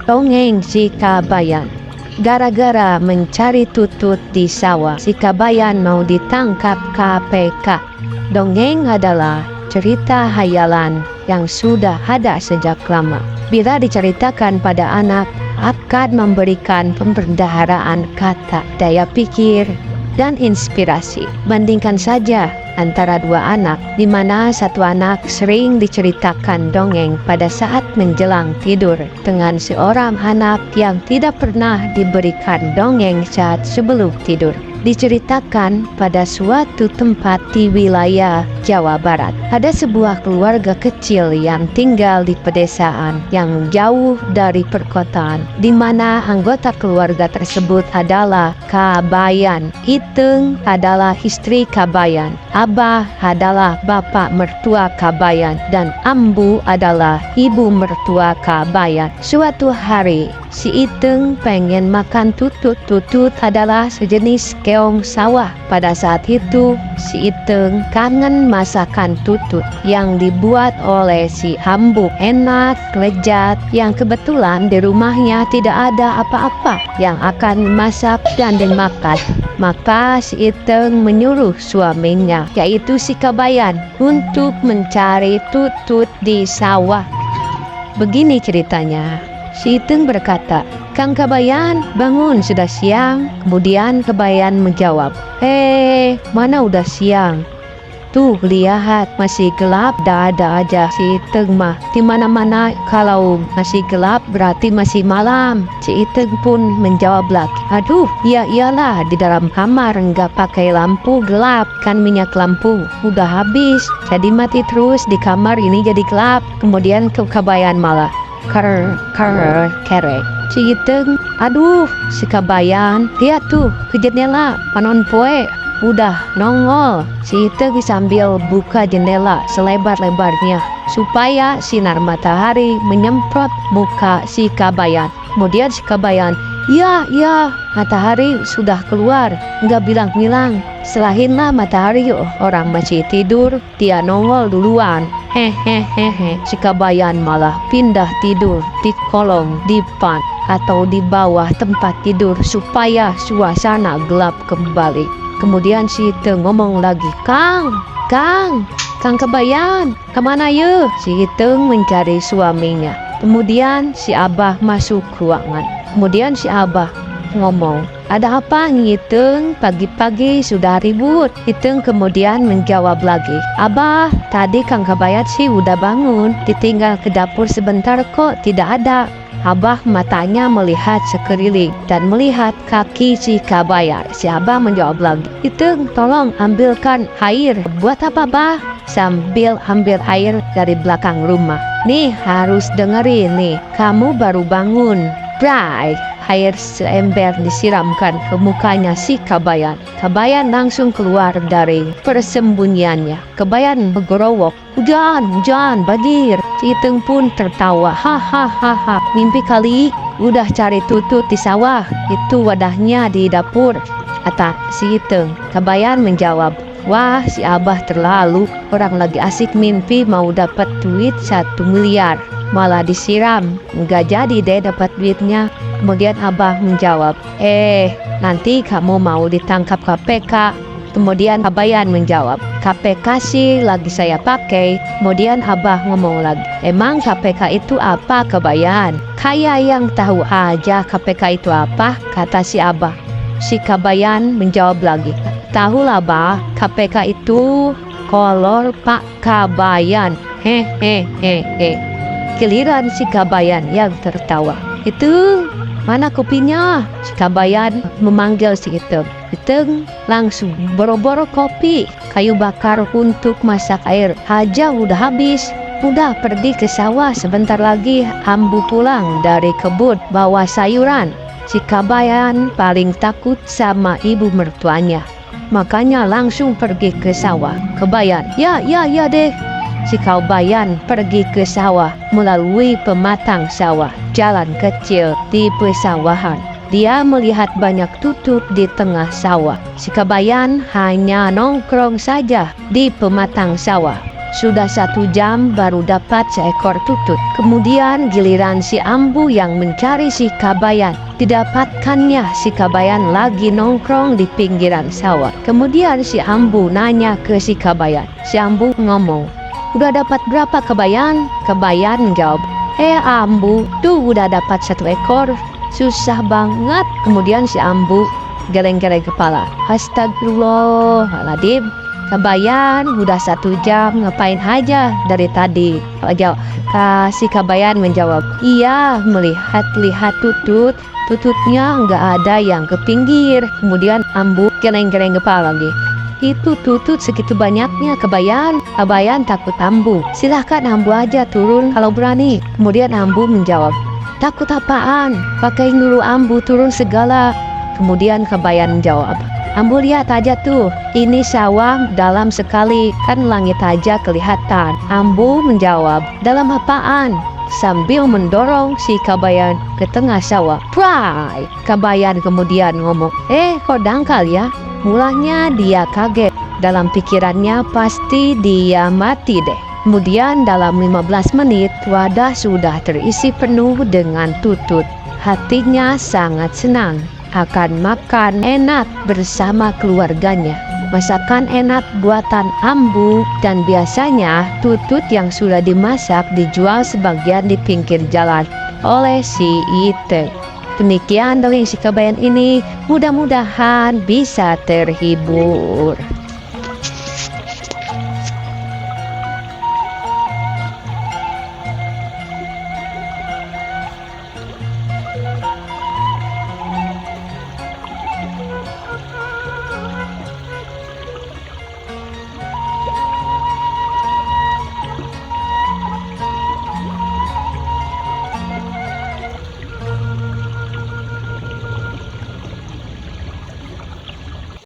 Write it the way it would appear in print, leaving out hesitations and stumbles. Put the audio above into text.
Dongeng si Kabayan. Gara-gara mencari tutut di sawah, si Kabayan mau ditangkap KPK. Dongeng adalah cerita hayalan yang sudah ada sejak lama. Bila diceritakan pada anak, akan memberikan pembendaharaan kata, daya pikir, dan inspirasi. Bandingkan saja antara dua anak, di mana satu anak sering diceritakan dongeng pada saat menjelang tidur, dengan seorang anak yang tidak pernah diberikan dongeng saat sebelum tidur. Diceritakan pada suatu tempat di wilayah Jawa Barat. Ada sebuah keluarga kecil yang tinggal di pedesaan yang jauh dari perkotaan, di mana anggota keluarga tersebut adalah Kabayan. Iteng adalah istri Kabayan, Abah adalah bapak mertua Kabayan, dan Ambu adalah ibu mertua Kabayan. Suatu hari, si Iteng pengen makan tutut. Tutut adalah sejenis keong sawah. Pada saat itu, si Iteng kangen masakan tutut yang dibuat oleh si Ambu. Enak, lezat, yang kebetulan di rumahnya tidak ada apa-apa yang akan masak dan dimakan. Maka si Iteng menyuruh suaminya, yaitu si Kabayan, untuk mencari tutut di sawah. Begini ceritanya. Si Iteng berkata, "Kang Kabayan, bangun, sudah siang." Kemudian Kabayan menjawab, mana udah siang? Tuh, lihat, masih gelap, ada aja si Iteng mah. Di mana-mana kalau masih gelap berarti masih malam. Si Iteng pun menjawab lagi, "Aduh, ya iyalah, di dalam kamar nggak pakai lampu, gelap kan, minyak lampu udah habis, jadi mati terus di kamar ini jadi gelap." Kemudian Kabayan malah kere. Si Iteng, "Aduh, si Kabayan, lihat tuh ke jendela, panon poe udah nongol." Si Iteng sambil buka jendela selebar-lebarnya supaya sinar matahari menyemprot muka si Kabayan. Kemudian si Kabayan, Ya, matahari sudah keluar, nggak bilang-bilang. Selahinlah matahari, orang masih tidur, dia nongol duluan." Hehehe. Si Kabayan malah pindah tidur di kolong dipan atau di bawah tempat tidur supaya suasana gelap kembali. Kemudian si Iteng ngomong lagi, Kang Kabayan, kemana ye?" Si Iteng mencari suaminya. Kemudian si Abah masuk ruangan. Kemudian si Abah ngomong, "Ada apa nih Iteng? Pagi-pagi sudah ribut." Iteng kemudian menjawab lagi, "Abah, tadi Kang Kabayan sih udah bangun, ditinggal ke dapur sebentar kok tidak ada." Abah matanya melihat sekeliling dan melihat kaki si Kabayan. Si Abah menjawab lagi, "Iteng, tolong ambilkan air." "Buat apa, Bah?" Sambil ambil air dari belakang rumah. "Nih, harus dengerin nih, kamu baru bangun." Bray, air seember disiramkan ke mukanya si Kabayan. Kabayan langsung keluar dari persembunyiannya. Kabayan bergerowok, Hujan, banjir." Si Iteng pun tertawa, "Hahaha, mimpi kali, udah cari tutut di sawah, itu wadahnya di dapur," kata si Iteng. Kabayan menjawab, "Wah, si Abah terlalu, orang lagi asik mimpi mau dapat duit 1 miliar. Malah disiram, nggak jadi deh dapat duitnya." Kemudian Abah menjawab, nanti kamu mau ditangkap KPK." Kemudian Kabayan menjawab, "KPK sih lagi saya pakai." Kemudian Abah ngomong lagi, "Emang KPK itu apa, Kabayan?" "Kayak yang tahu aja KPK itu apa," kata si Abah. Si Kabayan menjawab lagi, "Tahulah, Bah, KPK itu kolor Pak Kabayan." Hehehe. Giliran si Kabayan yang tertawa. "Itu mana kopinya?" Si Kabayan memanggil si Iteng. Iteng langsung boro-boro kopi, kayu bakar untuk masak air aja udah habis. Udah pergi ke sawah, sebentar lagi Ambu pulang dari kebun bawa sayuran. Si Kabayan paling takut sama ibu mertuanya, makanya langsung pergi ke sawah. Kabayan, ya deh. Si Kabayan pergi ke sawah melalui pematang sawah, jalan kecil di pesawahan. Dia melihat banyak tutut di tengah sawah. Si Kabayan hanya nongkrong saja di pematang sawah. Sudah 1 jam baru dapat seekor tutut. Kemudian giliran si Ambu yang mencari si Kabayan. Didapatkannya si Kabayan lagi nongkrong di pinggiran sawah. Kemudian si Ambu nanya ke si Kabayan. Si Ambu ngomong, "Udah dapat berapa Kabayan?" Kabayan jawab, Ambu, tuh udah dapat 1 ekor. Susah banget. Kemudian si Ambu geleng-geleng kepala. Astagfirullahaladzim. Kabayan udah 1 jam ngapain aja dari tadi? Si Kabayan menjawab, iya melihat-lihat tutut. Tututnya nggak ada yang ke pinggir. Kemudian Ambu geleng-geleng kepala lagi. Itu tutut segitu banyaknya Kabayan. Kabayan takut Ambu. Silahkan Ambu aja turun kalau berani. Kemudian Ambu menjawab, takut apaan? Pakai nyuruh Ambu turun segala. Kemudian Kabayan menjawab, Ambu lihat aja tuh, ini sawah dalam sekali, kan langit aja kelihatan. Ambu menjawab, dalam apaan? Sambil mendorong si Kabayan ke tengah sawah. Pray! Kabayan kemudian ngomong, kok dangkal ya? Mulanya dia kaget. Dalam pikirannya pasti dia mati deh. Kemudian dalam 15 menit wadah sudah terisi penuh dengan tutut. Hatinya sangat senang akan makan enak bersama keluarganya. Masakan enak buatan Ambu, dan biasanya tutut yang sudah dimasak dijual sebagian di pinggir jalan oleh si Ite. Demikian dongeng si Kabayan ini, mudah-mudahan bisa terhibur.